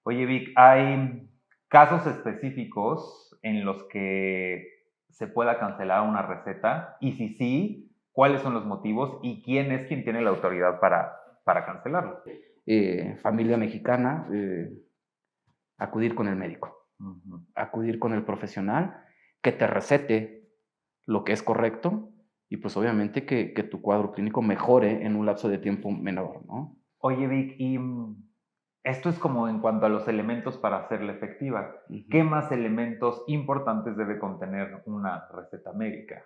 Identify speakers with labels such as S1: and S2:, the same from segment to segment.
S1: Oye, Vic, ¿hay casos específicos en los que se pueda cancelar una receta? Y si sí, ¿cuáles son los motivos y quién es quien tiene la autoridad para cancelarlo?
S2: Familia mexicana, acudir con el médico,
S1: Ujú.
S2: acudir con el profesional que te recete lo que es correcto y pues obviamente que tu cuadro clínico mejore en un lapso de tiempo menor, ¿no?
S1: Oye, Vic, y esto es como en cuanto a los elementos para hacerla efectiva.
S2: Ujú.
S1: ¿Qué más elementos importantes debe contener una receta médica?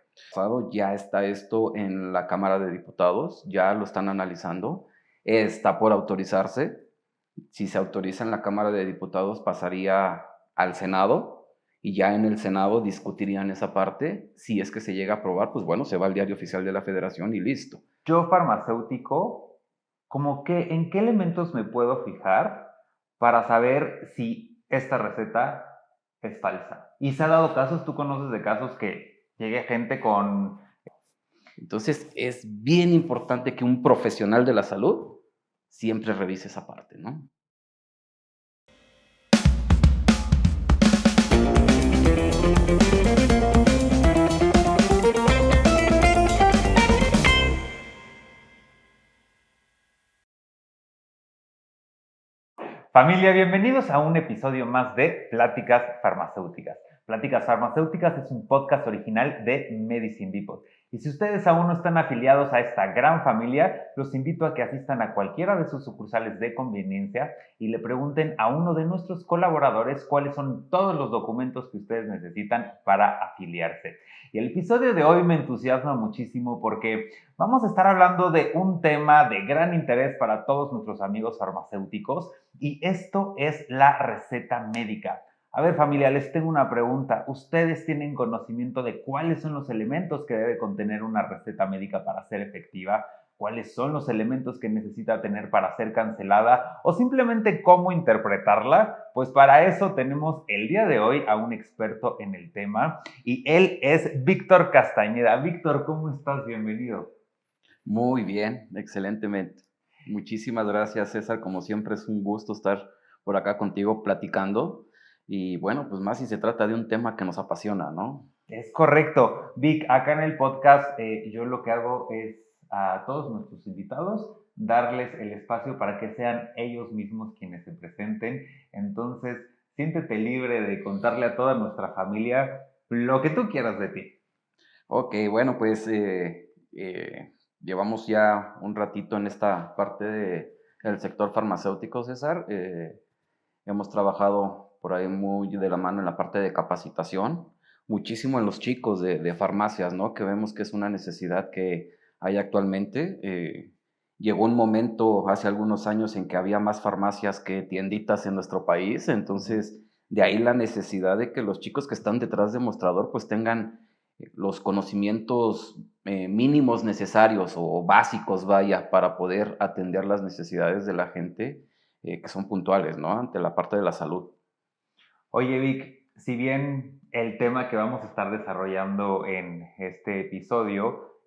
S2: Ya está esto en la Cámara de Diputados, ya lo están analizando, está por autorizarse. Si se autoriza en la Cámara de Diputados, pasaría al Senado y ya en el Senado discutirían esa parte. Si es que se llega a aprobar, pues bueno, se va al Diario Oficial de la Federación y listo.
S1: Yo farmacéutico, como que, ¿en qué elementos me puedo fijar para saber si esta receta es falsa? Y se ha dado casos, tú conoces de casos que llegue gente con...
S2: Entonces, es bien importante que un profesional de la salud siempre revise esa parte, ¿no?
S1: Familia, bienvenidos a un episodio más de Pláticas Farmacéuticas. Pláticas Farmacéuticas es un podcast original de Medicine Depot. Y si ustedes aún no están afiliados a esta gran familia, los invito a que asistan a cualquiera de sus sucursales de conveniencia y le pregunten a uno de nuestros colaboradores cuáles son todos los documentos que ustedes necesitan para afiliarse. Y el episodio de hoy me entusiasma muchísimo porque vamos a estar hablando de un tema de gran interés para todos nuestros amigos farmacéuticos y esto es la receta médica. A ver, familia, les tengo una pregunta. ¿Ustedes tienen conocimiento de cuáles son los elementos que debe contener una receta médica para ser efectiva? ¿Cuáles son los elementos que necesita tener para ser cancelada? ¿O simplemente cómo interpretarla? Pues para eso tenemos el día de hoy a un experto en el tema y él es Víctor Castañeda. Víctor, ¿cómo estás? Bienvenido.
S2: Muy bien, excelentemente. Muchísimas gracias, César. Como siempre, es un gusto estar por acá contigo platicando. Y bueno, pues más si se trata de un tema que nos apasiona, ¿no?
S1: Es correcto. Vic, acá en el podcast yo lo que hago es a todos nuestros invitados darles el espacio para que sean ellos mismos quienes se presenten. Entonces, siéntete libre de contarle a toda nuestra familia lo que tú quieras de ti.
S2: Ok, bueno, pues llevamos ya un ratito en esta parte del sector farmacéutico, César. Hemos trabajado por ahí muy de la mano en la parte de capacitación, muchísimo en los chicos de farmacias, ¿no? Que vemos que es una necesidad que hay actualmente. Llegó un momento hace algunos años en que había más farmacias que tienditas en nuestro país, entonces de ahí la necesidad de que los chicos que están detrás de mostrador pues tengan los conocimientos mínimos necesarios o básicos, vaya, para poder atender las necesidades de la gente que son puntuales, ¿no? Ante la parte de la salud.
S1: Oye, Vic, si bien el tema que vamos a estar desarrollando en este episodio,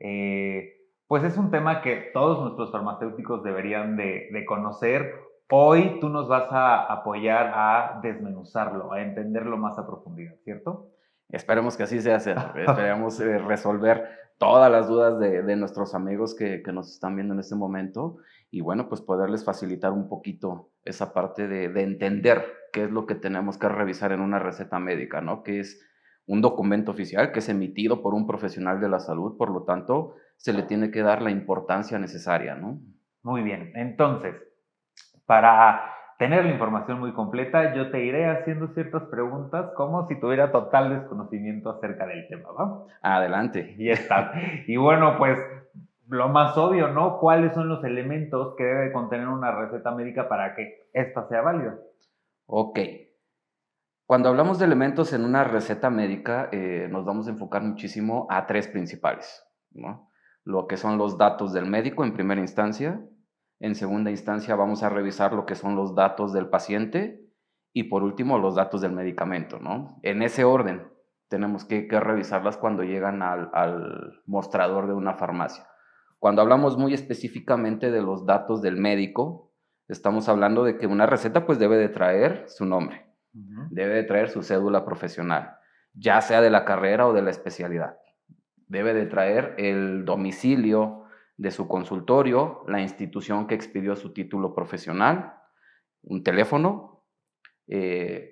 S1: pues es un tema que todos nuestros farmacéuticos deberían de conocer, hoy tú nos vas a apoyar a desmenuzarlo, a entenderlo más a profundidad, ¿cierto?
S2: Esperemos que así sea, César. Esperemos resolver todas las dudas de nuestros amigos que nos están viendo en este momento y bueno, pues poderles facilitar un poquito esa parte de entender qué es lo que tenemos que revisar en una receta médica, ¿no? Que es un documento oficial que es emitido por un profesional de la salud, por lo tanto, se le tiene que dar la importancia necesaria, ¿no?
S1: Muy bien, entonces, para tener la información muy completa, yo te iré haciendo ciertas preguntas como si tuviera total desconocimiento acerca del tema, ¿va?
S2: Adelante.
S1: Y está. Y bueno, pues lo más obvio, ¿no? ¿Cuáles son los elementos que debe contener una receta médica para que ésta sea válida?
S2: Ok. Cuando hablamos de elementos en una receta médica, nos vamos a enfocar muchísimo a tres principales, ¿no? Lo que son los datos del médico en primera instancia, en segunda instancia vamos a revisar lo que son los datos del paciente y por último los datos del medicamento, ¿no? En ese orden tenemos que revisarlas cuando llegan al mostrador de una farmacia. Cuando hablamos muy específicamente de los datos del médico, Estamos hablando de que una receta pues debe de traer su nombre,
S1: Ujú.
S2: debe de traer su cédula profesional, ya sea de la carrera o de la especialidad. Debe de traer el domicilio de su consultorio, la institución que expidió su título profesional, un teléfono,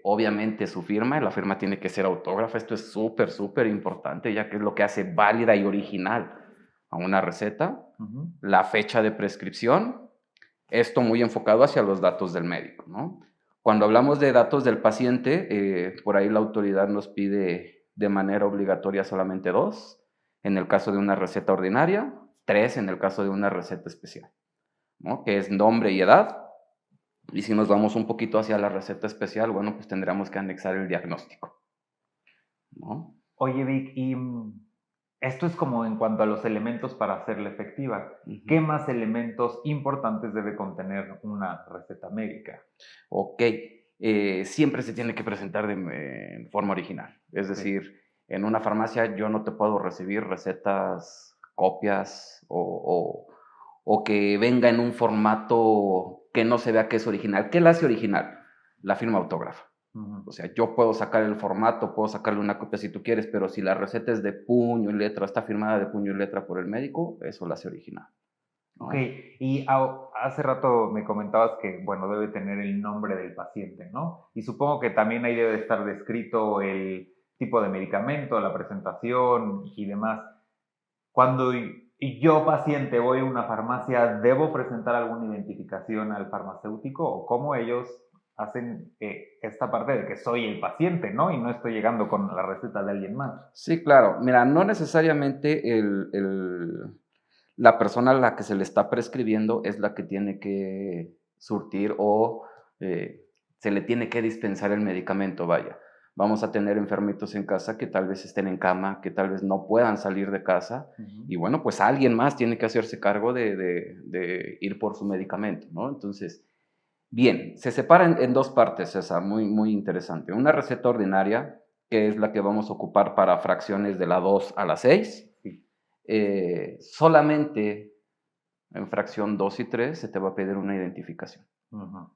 S2: obviamente su firma, la firma tiene que ser autógrafa, esto es súper, súper importante, ya que es lo que hace válida y original a una receta,
S1: Ujú.
S2: la fecha de prescripción, esto muy enfocado hacia los datos del médico, ¿no? Cuando hablamos de datos del paciente, por ahí la autoridad nos pide de manera obligatoria solamente 2, en el caso de una receta ordinaria, 3 en el caso de una receta especial, ¿no? Que es nombre y edad. Y si nos vamos un poquito hacia la receta especial, bueno, pues tendríamos que anexar el diagnóstico, ¿no?
S1: Oye, Vic, y esto es como en cuanto a los elementos para hacerla efectiva. ¿Qué
S2: Ujú.
S1: más elementos importantes debe contener una receta médica?
S2: Ok, siempre se tiene que presentar en forma original. Es
S1: Sí.
S2: decir, en una farmacia yo no te puedo recibir recetas, copias o que venga en un formato que no se vea que es original. ¿Qué la hace original? La firma autógrafa.
S1: Ujú.
S2: O sea, yo puedo sacar el formato, puedo sacarle una copia si tú quieres, pero si la receta es de puño y letra, está firmada de puño y letra por el médico, eso la hace original,
S1: Ok,
S2: ¿no?
S1: y hace rato me comentabas que, bueno, debe tener el nombre del paciente, ¿no? Y supongo que también ahí debe estar descrito el tipo de medicamento, la presentación y demás. Cuando yo, paciente, voy a una farmacia, ¿debo presentar alguna identificación al farmacéutico o cómo ellos hacen esta parte de que soy el paciente, ¿no? Y no estoy llegando con la receta de alguien más.
S2: Sí, claro. Mira, no necesariamente la persona a la que se le está prescribiendo es la que tiene que surtir o eh, se le tiene que dispensar el medicamento, vaya. Vamos a tener enfermitos en casa que tal vez estén en cama, que tal vez no puedan salir de casa
S1: Ujú.
S2: y bueno, pues alguien más tiene que hacerse cargo de ir por su medicamento, ¿no? Entonces, bien, se separa en dos partes, esa, muy, muy interesante. Una receta ordinaria, que es la que vamos a ocupar para fracciones de la 2 a la 6.
S1: Sí.
S2: Solamente en fracción 2 y 3 se te va a pedir una identificación.
S1: Ujú.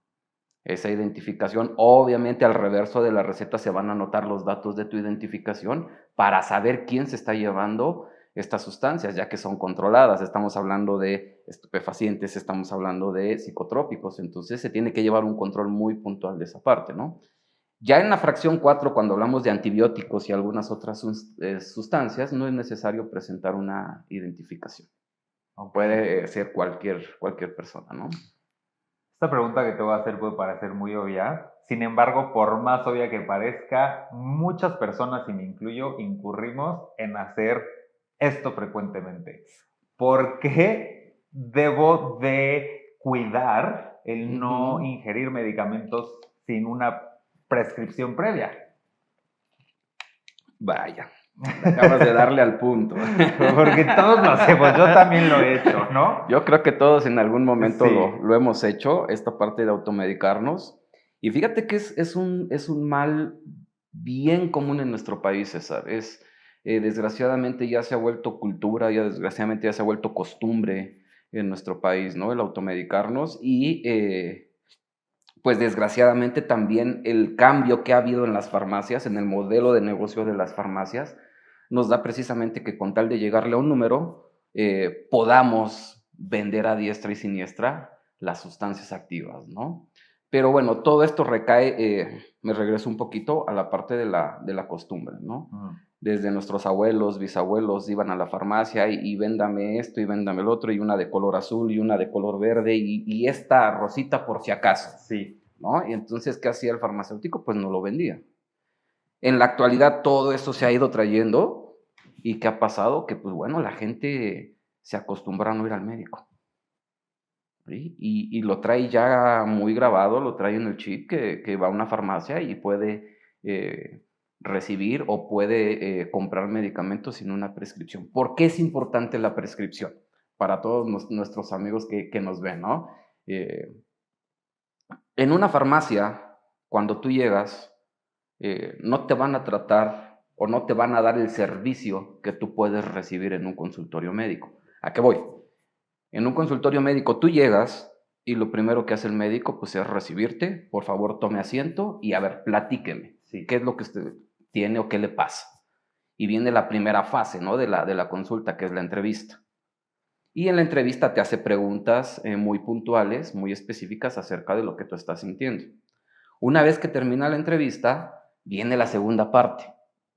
S2: Esa identificación, obviamente al reverso de la receta se van a anotar los datos de tu identificación para saber quién se está llevando estas sustancias, ya que son controladas. Estamos hablando de estupefacientes, estamos hablando de psicotrópicos, entonces se tiene que llevar un control muy puntual de esa parte, ¿no? Ya en la fracción 4, cuando hablamos de antibióticos y algunas otras sustancias, no es necesario presentar una identificación.
S1: Ok.
S2: Puede ser cualquier persona, ¿no?
S1: Esta pregunta que te voy a hacer puede parecer muy obvia. Sin embargo, por más obvia que parezca, muchas personas, y me incluyo, incurrimos en hacer esto frecuentemente. ¿Por qué debo de cuidar el no
S2: Ujú.
S1: ingerir medicamentos sin una prescripción previa?
S2: Vaya, acabas de darle al punto.
S1: Porque todos lo hacemos, yo también lo he hecho, ¿no?
S2: Yo creo que todos en algún momento
S1: Sí.
S2: lo hemos hecho, esta parte de automedicarnos. Y fíjate que es un mal bien común en nuestro país, César. Desgraciadamente ya se ha vuelto cultura, ya desgraciadamente ya se ha vuelto costumbre en nuestro país, ¿no? El automedicarnos y pues desgraciadamente también el cambio que ha habido en las farmacias, en el modelo de negocio de las farmacias, nos da precisamente que con tal de llegarle a un número, podamos vender a diestra y siniestra las sustancias activas, ¿no? Pero bueno, todo esto recae, me regreso un poquito a la parte de la costumbre, ¿no?
S1: Mm.
S2: Desde nuestros abuelos, bisabuelos iban a la farmacia y véndame esto y véndame el otro, y una de color azul y una de color verde, y esta rosita por si acaso,
S1: Sí.
S2: ¿no? Y entonces, ¿qué hacía el farmacéutico? Pues no lo vendía. En la actualidad todo eso se ha ido trayendo y ¿qué ha pasado? Que pues bueno, la gente se acostumbra a no ir al médico, ¿sí? Y lo trae ya muy grabado, lo trae en el chip que va a una farmacia y puede recibir o puede comprar medicamentos sin una prescripción. ¿Por qué es importante la prescripción? Para todos nuestros amigos que nos ven, ¿no? Eh, en una farmacia, cuando tú llegas, no te van a tratar o no te van a dar el servicio que tú puedes recibir en un consultorio médico. ¿A qué voy? En un consultorio médico tú llegas y lo primero que hace el médico pues es recibirte, por favor tome asiento y a ver, platíqueme,
S1: Sí.
S2: ¿qué es lo que usted tiene o qué le pasa? Y viene la primera fase, ¿no? de la consulta, que es la entrevista. Y en la entrevista te hace preguntas muy puntuales, muy específicas acerca de lo que tú estás sintiendo. Una vez que termina la entrevista, viene la segunda parte,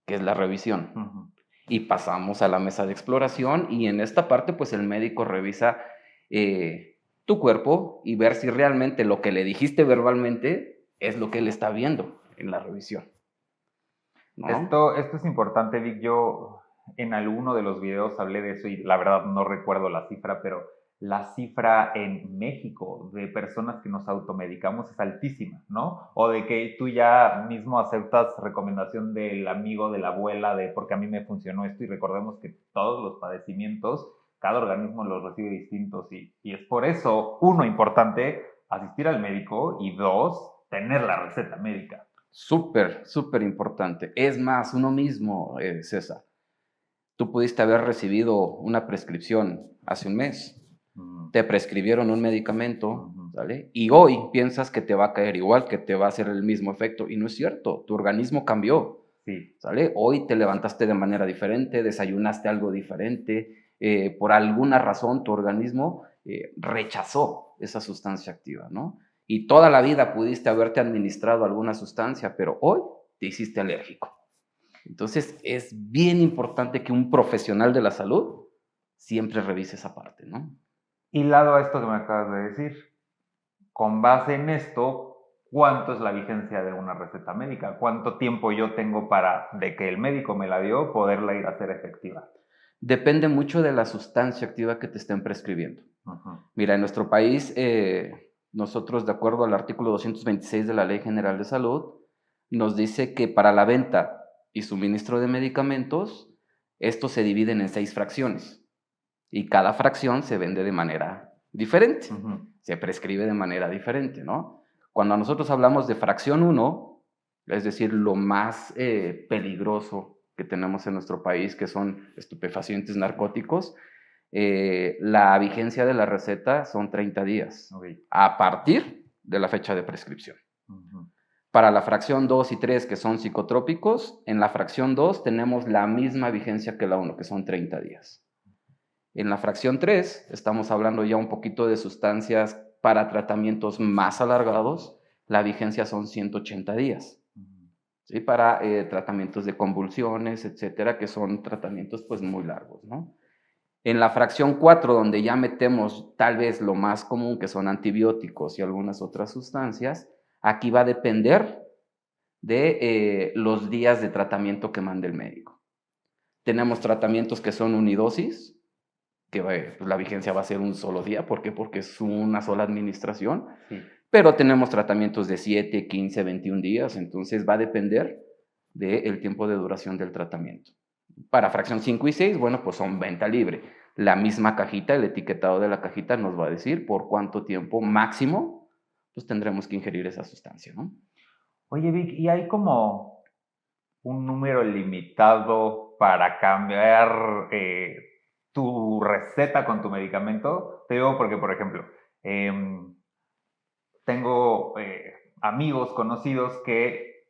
S2: que es la revisión.
S1: Ujú.
S2: Y pasamos a la mesa de exploración y en esta parte pues el médico revisa tu cuerpo y ver si realmente lo que le dijiste verbalmente es lo que él está viendo en la revisión, ¿no?
S1: Esto es importante, Vic. Yo en alguno de los videos hablé de eso y la verdad no recuerdo la cifra, pero la cifra en México de personas que nos automedicamos es altísima, ¿no? O de que tú ya mismo aceptas recomendación del amigo, de la abuela, de porque a mí me funcionó esto y recordemos que todos los padecimientos, cada organismo los recibe distintos y es por eso, uno, importante, asistir al médico y dos, tener la receta médica.
S2: Súper, súper importante. Es más, uno mismo, César, tú pudiste haber recibido una prescripción hace un mes,
S1: Mm,
S2: te prescribieron un medicamento,
S1: ujú.
S2: ¿sale? Y hoy piensas que te va a caer igual, que te va a hacer el mismo efecto, y no es cierto, tu organismo cambió,
S1: Sí.
S2: ¿sale? Hoy te levantaste de manera diferente, desayunaste algo diferente, por alguna razón tu organismo rechazó esa sustancia activa, ¿no? Y toda la vida pudiste haberte administrado alguna sustancia, pero hoy te hiciste alérgico. Entonces es bien importante que un profesional de la salud siempre revise esa parte, ¿no?
S1: Hilado a esto que me acabas de decir, con base en esto, ¿cuánto es la vigencia de una receta médica? ¿Cuánto tiempo yo tengo para, de que el médico me la dio, poderla ir a hacer efectiva?
S2: Depende mucho de la sustancia activa que te estén prescribiendo.
S1: Ujú.
S2: Mira, en nuestro país, nosotros, de acuerdo al artículo 226 de la Ley General de Salud, nos dice que para la venta y suministro de medicamentos, estos se dividen en 6 fracciones y cada fracción se vende de manera diferente,
S1: Ujú.
S2: se prescribe de manera diferente, ¿no? Cuando nosotros hablamos de fracción 1, es decir, lo más peligroso que tenemos en nuestro país, que son estupefacientes narcóticos, la vigencia de la receta son 30 días,
S1: Ok.
S2: a partir de la fecha de prescripción.
S1: Ujú.
S2: Para la fracción 2 y 3, que son psicotrópicos, en la fracción 2 tenemos la misma vigencia que la 1, que son 30 días. En la fracción 3 estamos hablando ya un poquito de sustancias para tratamientos más alargados, la vigencia son 180 días.
S1: Ujú.
S2: ¿Sí? Para tratamientos de convulsiones, etcétera, que son tratamientos pues muy largos, ¿no? En la fracción 4, donde ya metemos tal vez lo más común, que son antibióticos y algunas otras sustancias, aquí va a depender de los días de tratamiento que mande el médico. Tenemos tratamientos que son unidosis, que pues, la vigencia va a ser un solo día. ¿Por qué? Porque es una sola administración.
S1: Sí.
S2: Pero tenemos tratamientos de 7, 15, 21 días, entonces va a depender del tiempo de duración del tratamiento. Para fracción 5 y 6, bueno, pues son venta libre. La misma cajita, el etiquetado de la cajita nos va a decir por cuánto tiempo máximo pues tendremos que ingerir esa sustancia, ¿no?
S1: Oye, Vic, ¿y hay como un número limitado para cambiar tu receta con tu medicamento? Te digo porque, por ejemplo, em, tengo amigos conocidos que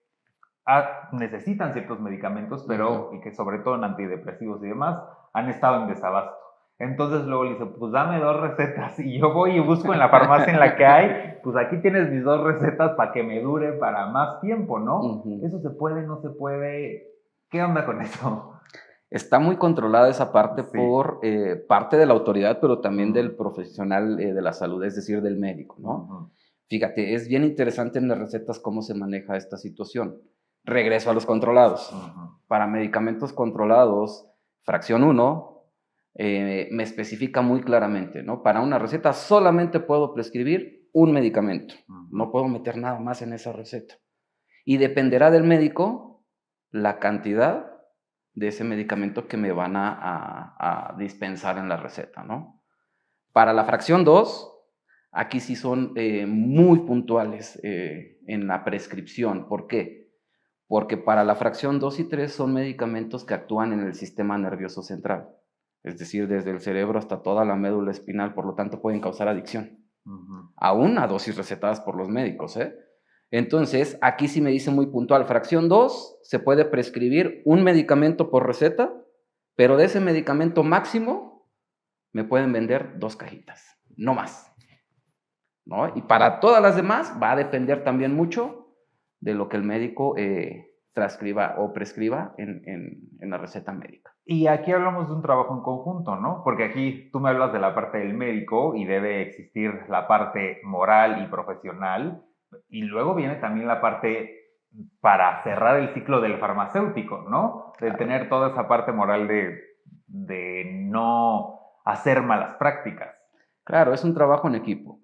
S1: necesitan ciertos medicamentos, pero y que sobre todo en antidepresivos y demás, han estado en desabasto. Entonces luego le dice, pues dame 2 recetas y yo voy y busco en la farmacia en la que hay, pues aquí tienes mis 2 recetas para que me dure para más tiempo, ¿no?
S2: Ujú.
S1: ¿Eso se puede, no se puede? ¿Qué onda con eso?
S2: Está muy controlada esa parte
S1: Sí.
S2: por parte de la autoridad, pero también
S1: Ujú,
S2: del profesional de la salud, es decir, del médico, ¿no?
S1: ujú,
S2: Fíjate, es bien interesante en las recetas cómo se maneja esta situación. Regreso a los controlados.
S1: ujú,
S2: Para medicamentos controlados, fracción 1, me especifica muy claramente, ¿no? Para una receta solamente puedo prescribir un medicamento.
S1: ujú.
S2: No puedo meter nada más en esa receta. Y dependerá del médico la cantidad de ese medicamento que me van a dispensar en la receta, ¿no? Para la fracción 2, aquí sí son muy puntuales en la prescripción. ¿Por qué? Porque para la fracción 2 y 3 son medicamentos que actúan en el sistema nervioso central, es decir, desde el cerebro hasta toda la médula espinal, por lo tanto pueden causar adicción. Aún a dosis recetadas por los médicos, ¿eh? Entonces, aquí sí me dice muy puntual, fracción 2, se puede prescribir un medicamento por receta, pero de ese medicamento máximo me pueden vender 2 cajitas, no más, ¿no? Y para todas las demás va a depender también mucho de lo que el médico transcriba o prescriba en la receta médica.
S1: Y aquí hablamos de un trabajo en conjunto, ¿no? Porque aquí tú me hablas de la parte del médico y debe existir la parte moral y profesional, y luego viene también la parte para cerrar el ciclo del farmacéutico, ¿no? De
S2: Claro.
S1: tener toda esa parte moral de no hacer malas prácticas.
S2: Claro, es un trabajo en equipo.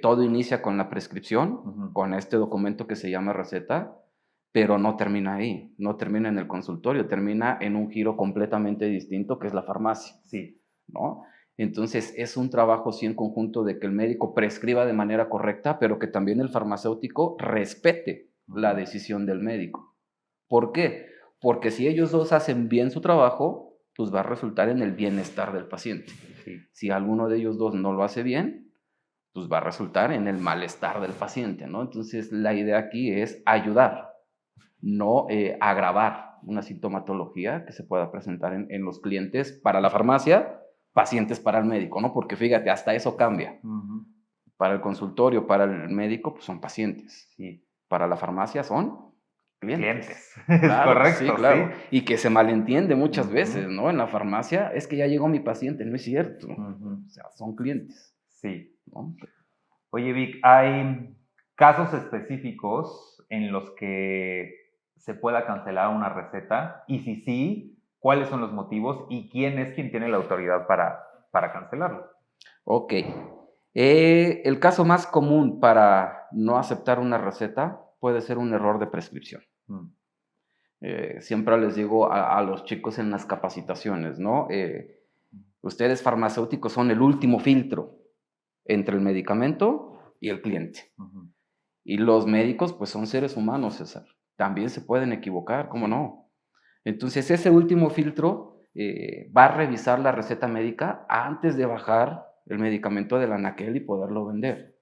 S2: Todo inicia con la prescripción,
S1: Ujú.
S2: con este documento que se llama receta, pero no termina ahí, no termina en el consultorio, termina en un giro completamente distinto que es la farmacia,
S1: Sí,
S2: ¿no? Entonces es un trabajo sí en conjunto de que el médico prescriba de manera correcta, pero que también el farmacéutico respete la decisión del médico. ¿Por qué? Porque si ellos dos hacen bien su trabajo, pues va a resultar en el bienestar del paciente.
S1: sí.
S2: Si alguno de ellos dos no lo hace bien, pues va a resultar en el malestar del paciente, ¿no? Entonces, la idea aquí es ayudar, no agravar una sintomatología que se pueda presentar en los clientes para la farmacia, pacientes para el médico, ¿no? Porque fíjate, hasta eso cambia.
S1: Ujú.
S2: Para el consultorio, para el médico, pues son pacientes.
S1: Sí.
S2: Para la farmacia son clientes.
S1: Clientes. Es
S2: Claro, sí,
S1: correcto, sí.
S2: claro. Y que se malentiende muchas veces,
S1: Ujú,
S2: ¿no? En la farmacia es que ya llegó mi paciente, no es cierto.
S1: ujú.
S2: O sea, son clientes,
S1: Sí.
S2: ¿no?
S1: Oye, Vic, ¿hay casos específicos en los que se pueda cancelar una receta? Y si sí, ¿cuáles son los motivos y quién es quien tiene la autoridad para cancelarlo?
S2: Ok. El caso más común para no aceptar una receta puede ser un error de prescripción.
S1: Mm,
S2: Siempre les digo a los chicos en las capacitaciones, ¿no? Ustedes farmacéuticos son el último filtro entre el medicamento y el cliente.
S1: ujú.
S2: Y los médicos, pues son seres humanos, César. También se pueden equivocar, ¿cómo
S1: Sí.
S2: no? Entonces, ese último filtro va a revisar la receta médica antes de bajar el medicamento del anaquel y poderlo vender.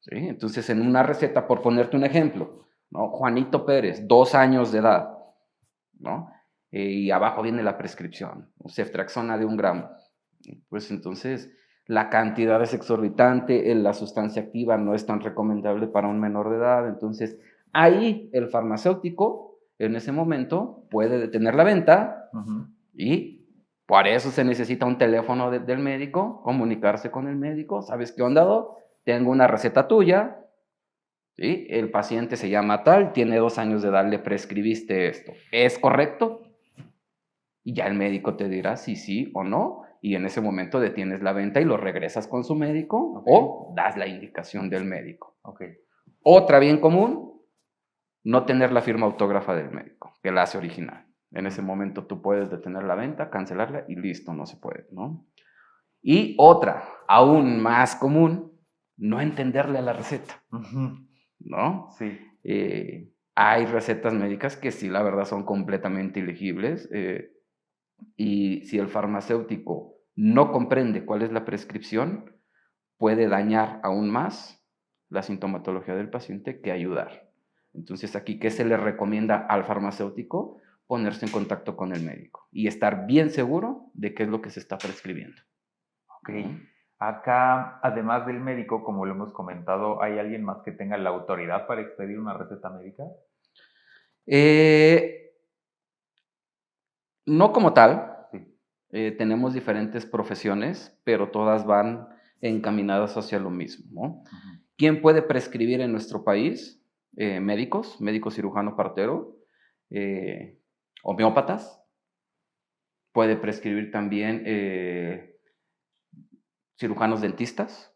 S2: ¿Sí? Entonces, en una receta, por ponerte un ejemplo, ¿no? Juanito Pérez, 2 años de edad, ¿no? Y abajo viene la prescripción, ceftriaxona de 1 gramo. Pues entonces, la cantidad es exorbitante, la sustancia activa no es tan recomendable para un menor de edad. Entonces, ahí el farmacéutico, en ese momento, puede detener la venta
S1: Ujú.
S2: y por eso se necesita un teléfono del médico, comunicarse con el médico. ¿Sabes qué onda, doc? Tengo una receta tuya, ¿sí? El paciente se llama tal, tiene 2 años de edad, le prescribiste esto. ¿Es correcto? Y ya el médico te dirá si sí o no, y en ese momento detienes la venta y lo regresas con su médico
S1: Ok,
S2: o das la indicación del médico.
S1: ok,
S2: Otra bien común, no tener la firma autógrafa del médico, que la hace original. En ese
S1: mm,
S2: momento tú puedes detener la venta, cancelarla y listo, no se puede, ¿no? Y otra, aún más común, no entenderle a la receta,
S1: ujú.
S2: ¿no?
S1: Sí,
S2: Hay recetas médicas que sí, la verdad, son completamente ilegibles. Y si el farmacéutico no comprende cuál es la prescripción, puede dañar aún más la sintomatología del paciente que ayudar. Entonces, aquí, ¿qué se le recomienda al farmacéutico? Ponerse en contacto con el médico y estar bien seguro de qué es lo que se está prescribiendo,
S1: ok.
S2: ¿no?
S1: Acá, además del médico, como lo hemos comentado, ¿hay alguien más que tenga la autoridad para expedir una receta médica?
S2: Eh, no como tal,
S1: Sí.
S2: tenemos diferentes profesiones, pero todas van encaminadas hacia lo mismo, ¿no?
S1: Ujú.
S2: ¿Quién puede prescribir en nuestro país? Médicos, médico cirujano partero, eh, homeópatas, puede prescribir también cirujanos dentistas,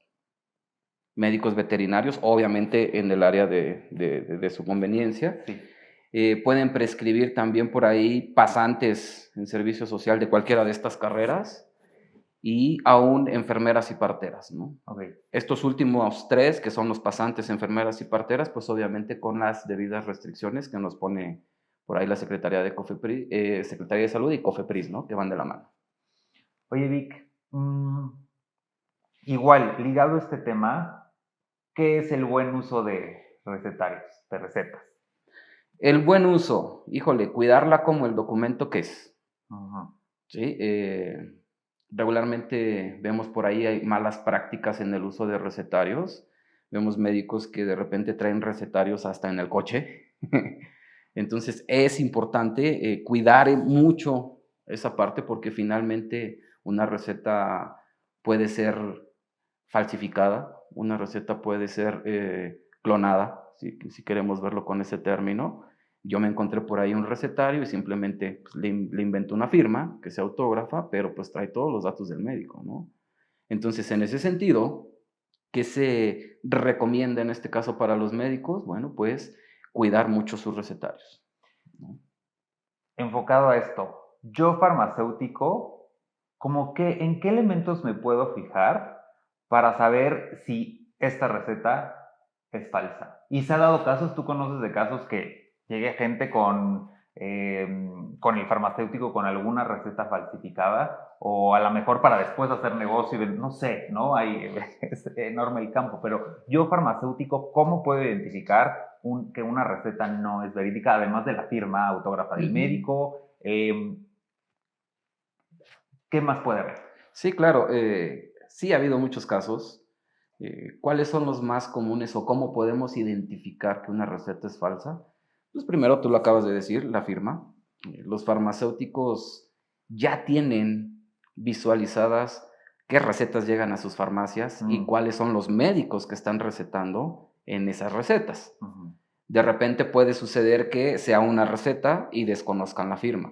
S2: médicos veterinarios, obviamente en el área de su conveniencia.
S1: Sí.
S2: Pueden prescribir también por ahí pasantes en servicio social de cualquiera de estas carreras y aún enfermeras y parteras, ¿no?
S1: Ok.
S2: Estos últimos 3, que son los pasantes, enfermeras y parteras, pues obviamente con las debidas restricciones que nos pone por ahí la Secretaría de Secretaría de Salud y COFEPRIS, ¿no? Que van de la mano.
S1: Oye, Vic, Igual, ligado a este tema, ¿qué es el buen uso de recetarios, de recetas?
S2: El buen uso, híjole, cuidarla como el documento que es,
S1: Ujú.
S2: ¿sí? Regularmente vemos por ahí hay malas prácticas en el uso de recetarios. Vemos médicos que de repente traen recetarios hasta en el coche. Entonces es importante cuidar mucho esa parte porque finalmente una receta puede ser falsificada, una receta puede ser clonada, si queremos verlo con ese término. Yo me encontré por ahí un recetario y simplemente pues, le invento una firma que sea autógrafa, pero pues trae todos los datos del médico, ¿no? Entonces, en ese sentido, ¿qué se recomienda en este caso para los médicos? Bueno, pues cuidar mucho sus recetarios, ¿no?
S1: Enfocado a esto, yo farmacéutico, como que, ¿en qué elementos me puedo fijar para saber si esta receta es falsa? Y se ha dado casos, tú conoces de casos que llegue gente con el farmacéutico con alguna receta falsificada o a lo mejor para después hacer negocio, no sé, ¿no? Es enorme el campo, pero yo farmacéutico, ¿cómo puedo identificar que una receta no es verídica, además de la firma autógrafa del
S2: Ujú.
S1: médico? ¿Qué más puede haber?
S2: Sí, claro, sí ha habido muchos casos. ¿Cuáles son los más comunes o cómo podemos identificar que una receta es falsa? Pues primero, tú lo acabas de decir, la firma. Los farmacéuticos ya tienen visualizadas qué recetas llegan a sus farmacias y
S1: Mm,
S2: cuáles son los médicos que están recetando en esas recetas.
S1: ujú.
S2: De repente puede suceder que sea una receta y desconozcan la firma.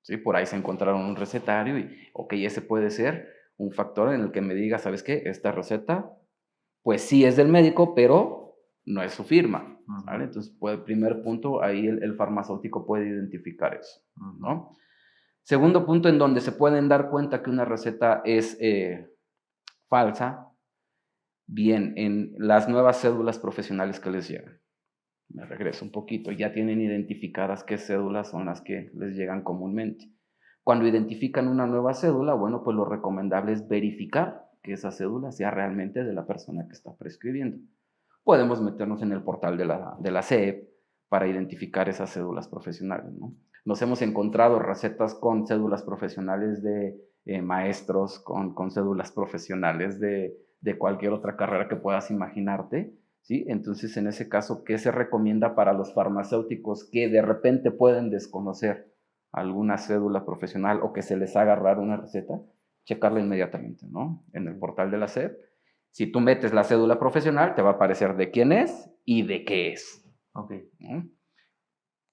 S2: ¿Sí? Por ahí se encontraron un recetario y, ok, ese puede ser un factor en el que me diga, ¿sabes qué? Esta receta, pues sí es del médico, pero no es su firma, ¿vale?
S1: Ujú,
S2: Entonces, pues, primer punto, ahí el farmacéutico puede identificar eso,
S1: ujú,
S2: ¿no? Segundo punto, en donde se pueden dar cuenta que una receta es falsa, bien, en las nuevas cédulas profesionales que les llegan. Me regreso un poquito, ya tienen identificadas qué cédulas son las que les llegan comúnmente. Cuando identifican una nueva cédula, bueno, pues lo recomendable es verificar que esa cédula sea realmente de la persona que está prescribiendo. Podemos meternos en el portal de la SEP para identificar esas cédulas profesionales, ¿no? Nos hemos encontrado recetas con cédulas profesionales de maestros, con cédulas profesionales de cualquier otra carrera que puedas imaginarte, ¿sí? Entonces, en ese caso, ¿qué se recomienda para los farmacéuticos que de repente pueden desconocer alguna cédula profesional o que se les haga raro una receta? Checarla inmediatamente, ¿no? En el
S1: ok,
S2: portal de la SEP. Si tú metes la cédula profesional, te va a aparecer de quién es y de qué es,
S1: ok.
S2: ¿no?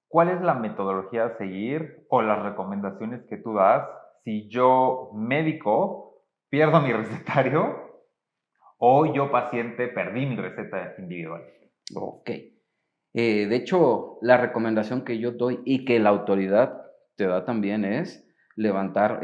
S1: ¿Cuál es la metodología a seguir o las recomendaciones que tú das si yo, médico, pierdo mi recetario o yo, paciente, perdí mi receta individual?
S2: Ok. De hecho, la recomendación que yo doy y que la autoridad te da también es levantar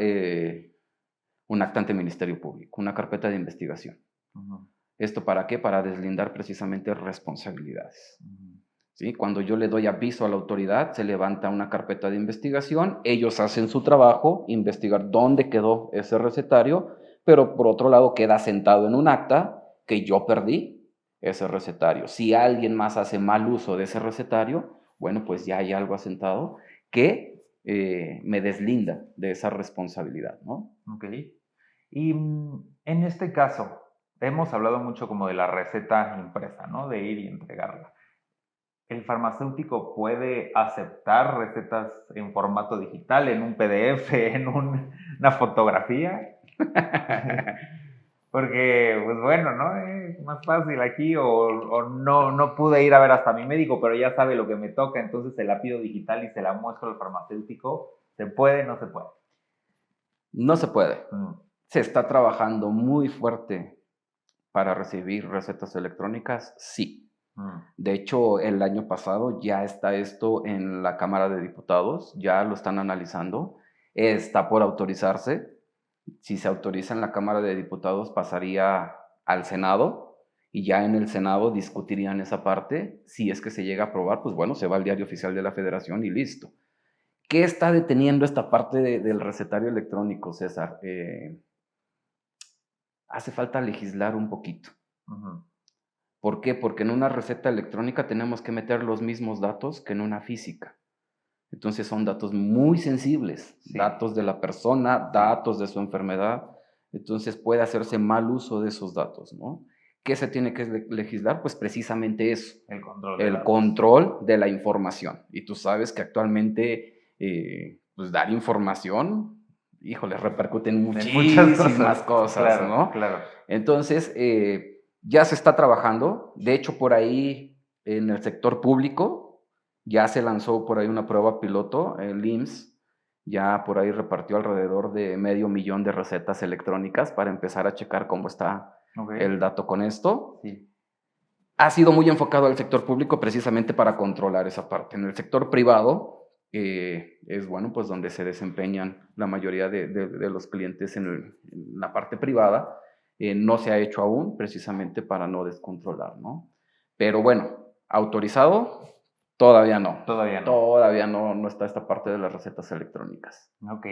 S2: un acta ante Ministerio Público, una carpeta de investigación.
S1: Ujú,
S2: ¿Esto para qué? Para deslindar precisamente responsabilidades.
S1: ujú,
S2: ¿Sí? Cuando yo le doy aviso a la autoridad, se levanta una carpeta de investigación, ellos hacen su trabajo, investigar dónde quedó ese recetario, pero por otro lado queda sentado en un acta que yo perdí ese recetario. Si alguien más hace mal uso de ese recetario, bueno, pues ya hay algo asentado que me deslinda de esa responsabilidad, ¿no?
S1: ok. Y en este caso, hemos hablado mucho como de la receta impresa, ¿no? De ir y entregarla. ¿El farmacéutico puede aceptar recetas en formato digital, en un PDF, una fotografía? Porque, pues bueno, ¿no? Es más fácil aquí o no, no pude ir a ver hasta mi médico, pero ya sabe lo que me toca, entonces se la pido digital y se la muestro al farmacéutico. ¿Se puede? ¿No se puede?
S2: No se puede.
S1: Mm,
S2: Se está trabajando muy fuerte para recibir recetas electrónicas, sí.
S1: mm,
S2: De hecho, el año pasado ya está esto en la Cámara de Diputados, ya lo están analizando, está por autorizarse. Si se autoriza en la Cámara de Diputados, pasaría al Senado y ya en el Senado discutirían esa parte. Si es que se llega a aprobar, pues bueno, se va al Diario Oficial de la Federación y listo. ¿Qué está deteniendo esta parte del recetario electrónico, César? hace falta legislar un poquito.
S1: Ujú.
S2: ¿Por qué? Porque en una receta electrónica tenemos que meter los mismos datos que en una física. Entonces son datos muy sensibles,
S1: Sí.
S2: datos de la persona, datos de su enfermedad. Entonces puede hacerse mal uso de esos datos, ¿no? ¿Qué se tiene que legislar? Pues precisamente eso,
S1: El control de
S2: el
S1: datos.
S2: control de la información. Y tú sabes que actualmente, pues dar información, híjole, repercute en muchísimas cosas,
S1: claro,
S2: ¿no?
S1: claro.
S2: Entonces, ya se está trabajando. De hecho, por ahí en el sector público, ya se lanzó por ahí una prueba piloto, el IMSS ya por ahí repartió alrededor de 500,000 de recetas electrónicas para empezar a checar cómo está el dato con esto.
S1: Sí.
S2: Ha sido muy enfocado al sector público precisamente para controlar esa parte. En el sector privado es bueno, pues donde se desempeñan la mayoría de los clientes en la parte privada. No se ha hecho aún precisamente para no descontrolar, ¿no? Pero bueno, autorizado, todavía no.
S1: Todavía no.
S2: Todavía no está esta parte de las recetas electrónicas.
S1: Ok.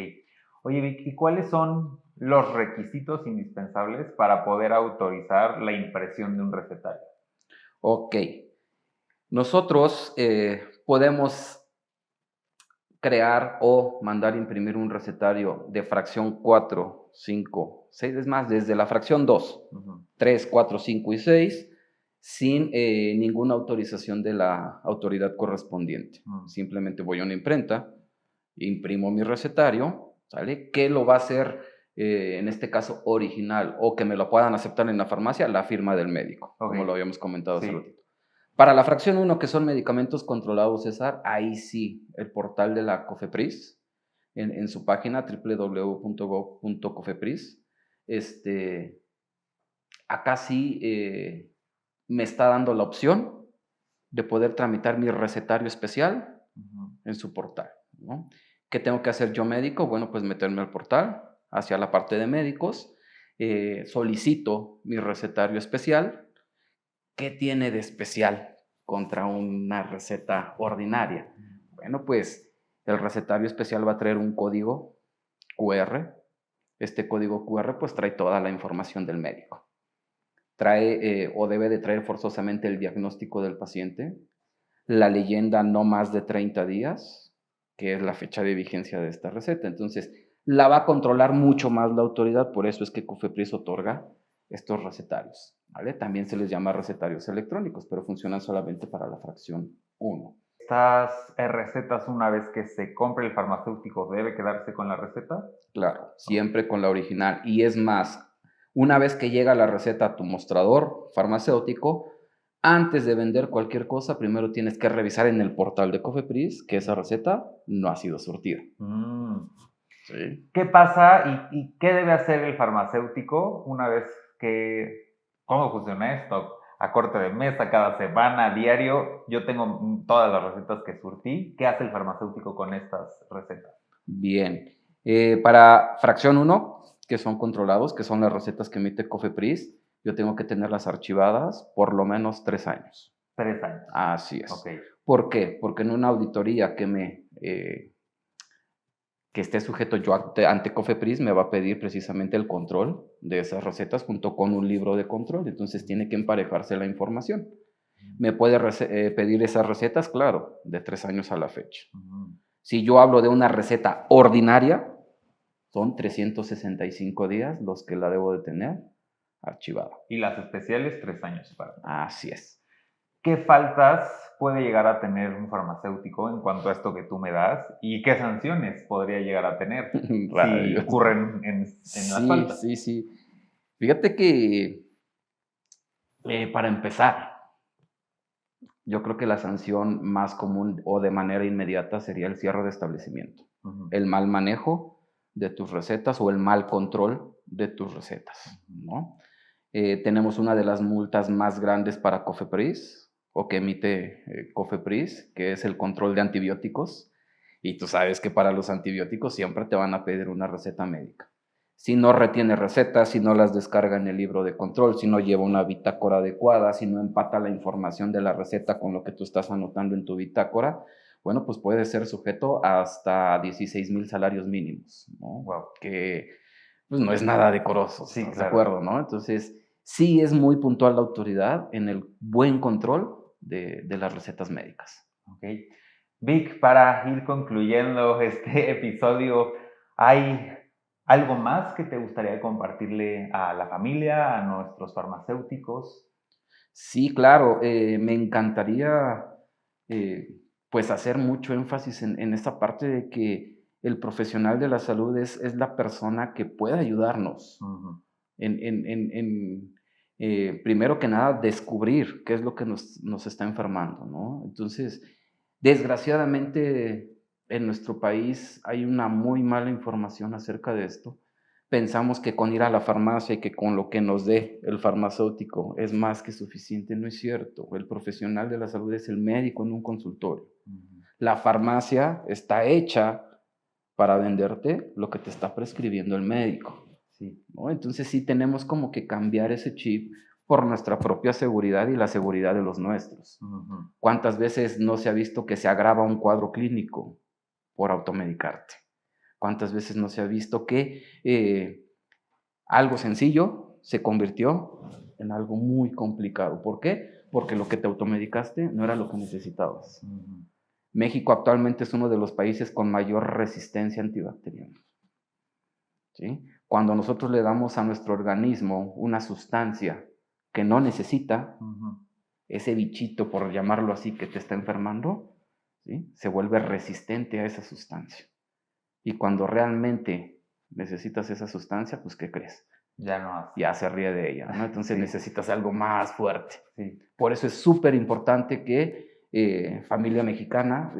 S1: Oye, Vic, ¿y cuáles son los requisitos indispensables para poder autorizar la impresión de un recetario?
S2: Ok. Nosotros podemos crear o mandar imprimir un recetario de fracción 4, 5, 6, es más, desde la fracción 2, 3, 4, 5 y 6, sin ninguna autorización de la autoridad correspondiente. Simplemente voy a una imprenta, imprimo mi recetario, ¿sale? ¿Qué lo va a hacer, en este caso, original o que me lo puedan aceptar en la farmacia? La firma del médico, como lo habíamos comentado hace ratito. Para la fracción 1, que son medicamentos controlados, César, ahí sí, el portal de la COFEPRIS, en su página www.gov.cofepris, acá sí me está dando la opción de poder tramitar mi recetario especial en su portal, ¿no? ¿Qué tengo que hacer yo médico? Bueno, pues meterme al portal, hacia la parte de médicos, solicito mi recetario especial. ¿Qué tiene de especial contra una receta ordinaria? Bueno, pues el recetario especial va a traer un código QR. Este código QR pues trae toda la información del médico. Trae o debe de traer forzosamente el diagnóstico del paciente, la leyenda no más de 30 días, que es la fecha de vigencia de esta receta. Entonces, la va a controlar mucho más la autoridad, por eso es que COFEPRIS otorga estos recetarios, ¿vale? También se les llama recetarios electrónicos, pero funcionan solamente para la fracción 1.
S1: ¿Estas recetas, una vez que se compre el farmacéutico, debe quedarse con la receta?
S2: Claro, siempre con la original. Y es más, una vez que llega la receta a tu mostrador farmacéutico, antes de vender cualquier cosa, primero tienes que revisar en el portal de COFEPRIS que esa receta no ha sido surtida.
S1: Sí. ¿Qué pasa y qué debe hacer el farmacéutico una vez que... ¿Cómo funciona esto? A corte de mes, a cada semana, a diario. Yo tengo todas las recetas que surtí. ¿Qué hace el farmacéutico con estas recetas?
S2: Bien. Para fracción 1, que son controlados, que son las recetas que emite COFEPRIS, yo tengo que tenerlas archivadas por lo menos 3 años.
S1: 3 años.
S2: Así es.
S1: Okay.
S2: ¿Por qué? Porque en una auditoría que esté sujeto yo ante COFEPRIS me va a pedir precisamente el control de esas recetas junto con un libro de control. Entonces tiene que emparejarse la información. ¿Me puede pedir esas recetas? Claro, de 3 años a la fecha. Si yo hablo de una receta ordinaria, son 365 días los que la debo de tener archivada.
S1: Y las especiales, 3 años para.
S2: Así es.
S1: ¿Qué faltas puede llegar a tener un farmacéutico en cuanto a esto que tú me das? ¿Y qué sanciones podría llegar a tener si ocurren en las faltas?
S2: Sí. Fíjate que, para empezar, yo creo que la sanción más común o de manera inmediata sería el cierre de establecimiento. El mal manejo de tus recetas o el mal control de tus recetas, ¿no? Tenemos una de las multas más grandes para COFEPRIS o que emite COFEPRIS, que es el control de antibióticos. Y tú sabes que para los antibióticos siempre te van a pedir una receta médica. Si no retiene recetas, si no las descarga en el libro de control, si no lleva una bitácora adecuada, si no empata la información de la receta con lo que tú estás anotando en tu bitácora, bueno, pues puede ser sujeto hasta 16,000 salarios mínimos, ¿no?
S1: Wow.
S2: Que pues no es nada decoroso,
S1: Sí,
S2: ¿estás de
S1: claro.
S2: acuerdo, no? Entonces, sí es muy puntual la autoridad en el buen control de las recetas médicas.
S1: Ok. Vic, para ir concluyendo este episodio, ¿hay algo más que te gustaría compartirle a la familia, a nuestros farmacéuticos?
S2: Sí, claro, me encantaría, eh, pues, hacer mucho énfasis en esta parte de que el profesional de la salud es la persona que puede ayudarnos
S1: Ujú.
S2: primero que nada, descubrir qué es lo que nos está enfermando, ¿no? Entonces, desgraciadamente, en nuestro país hay una muy mala información acerca de esto. Pensamos que con ir a la farmacia y que con lo que nos dé el farmacéutico es más que suficiente. No es cierto. El profesional de la salud es el médico en un consultorio.
S1: Ujú.
S2: La farmacia está hecha para venderte lo que te está prescribiendo el médico,
S1: Sí.
S2: ¿no? Entonces sí tenemos como que cambiar ese chip por nuestra propia seguridad y la seguridad de los nuestros.
S1: Ujú.
S2: ¿Cuántas veces no se ha visto que se agrava un cuadro clínico por automedicarte? ¿Cuántas veces no se ha visto que algo sencillo se convirtió en algo muy complicado? ¿Por qué? Porque lo que te automedicaste no era lo que necesitabas.
S1: Ujú.
S2: México actualmente es uno de los países con mayor resistencia antibacteriana, ¿sí? Cuando nosotros le damos a nuestro organismo una sustancia que no necesita,
S1: Ujú.
S2: ese bichito, por llamarlo así, que te está enfermando, ¿sí? Se vuelve resistente a esa sustancia. Y cuando realmente necesitas esa sustancia, pues ¿qué crees?
S1: Ya no hace.
S2: Ya se ríe de ella, ¿no? Entonces
S1: Sí,
S2: necesitas algo más fuerte.
S1: sí.
S2: Por eso es súper importante que familia mexicana,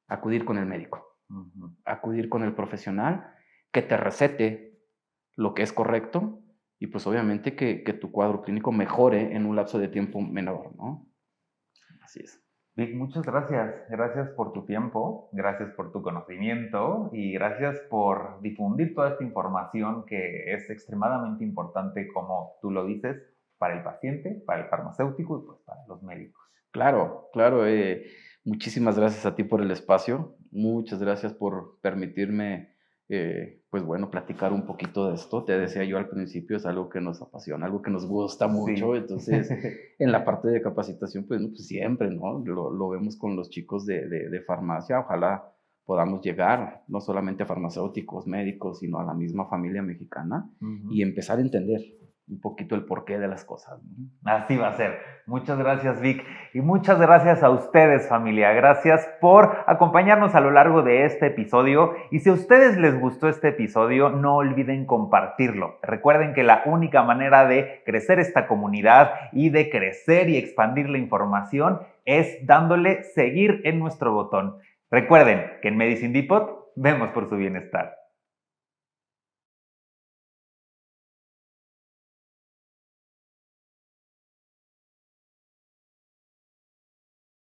S2: acudir con el médico,
S1: Ujú.
S2: acudir con el profesional que te recete lo que es correcto y pues obviamente que tu cuadro clínico mejore en un lapso de tiempo menor, ¿no? Así es.
S1: Vic, muchas gracias. Gracias por tu tiempo, gracias por tu conocimiento y gracias por difundir toda esta información que es extremadamente importante, como tú lo dices, para el paciente, para el farmacéutico y pues para los médicos.
S2: Claro, claro. Muchísimas gracias a ti por el espacio. Muchas gracias por permitirme, pues bueno, platicar un poquito de esto. Te decía yo al principio, es algo que nos apasiona, algo que nos gusta mucho.
S1: Sí.
S2: Entonces, en la parte de capacitación, pues, no, pues siempre, ¿no? Lo vemos con los chicos de farmacia. Ojalá podamos llegar no solamente a farmacéuticos, médicos, sino a la misma familia mexicana
S1: Ujú.
S2: y empezar a entender un poquito el porqué de las cosas, ¿no?
S1: Así va a ser. Muchas gracias, Vic. Y muchas gracias a ustedes, familia. Gracias por acompañarnos a lo largo de este episodio. Y si a ustedes les gustó este episodio, no olviden compartirlo. Recuerden que la única manera de crecer esta comunidad y de crecer y expandir la información es dándole seguir en nuestro botón. Recuerden que en Medicine Depot vemos por su bienestar.